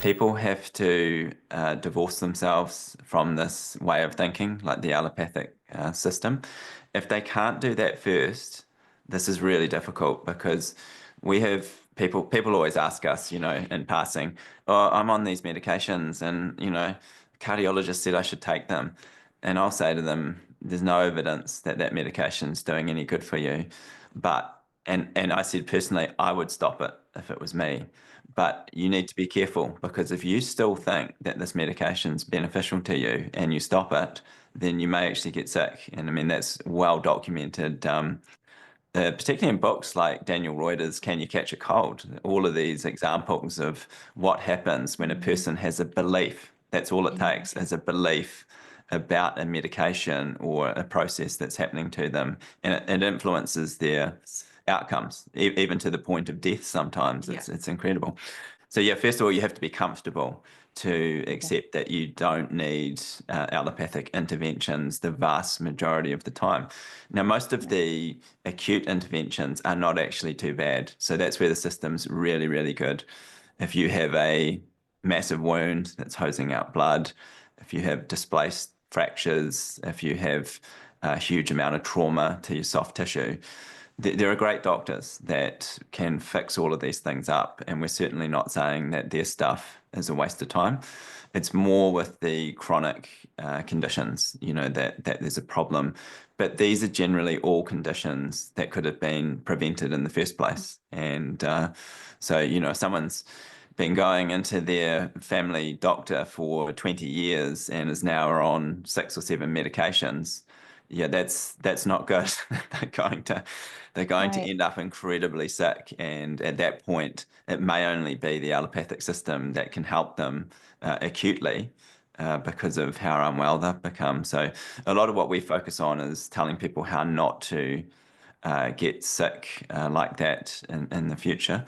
people have to divorce themselves from this way of thinking, like the allopathic system. If they can't do that first, this is really difficult because we have people always ask us, in passing, oh, I'm on these medications and, cardiologist said I should take them. And I'll say to them, there's no evidence that that medication's doing any good for you. And I said personally, I would stop it if it was me. But you need to be careful because if you still think that this medication's beneficial to you and you stop it, then you may actually get sick. And I mean, that's well documented, particularly in books like Daniel Reuter's Can You Catch a Cold? All of these examples of what happens when a person has a belief. That's all it takes is a belief about a medication or a process that's happening to them. And it influences their outcomes, even to the point of death sometimes. It's incredible. So yeah, first of all, you have to be comfortable to accept that you don't need allopathic interventions the vast majority of the time. Now, most of the acute interventions are not actually too bad. So that's where the system's really, really good. If you have a massive wound that's hosing out blood, if you have displaced fractures, if you have a huge amount of trauma to your soft tissue, there are great doctors that can fix all of these things up, and we're certainly not saying that their stuff is a waste of time. It's more with the chronic conditions, that there's a problem. But these are generally all conditions that could have been prevented in the first place. And so, if someone's been going into their family doctor for 20 years and is now on 6 or 7 medications, yeah, that's not good. They're going to Right. end up incredibly sick, and at that point, it may only be the allopathic system that can help them acutely because of how unwell they've become. So, a lot of what we focus on is telling people how not to get sick like that in the future.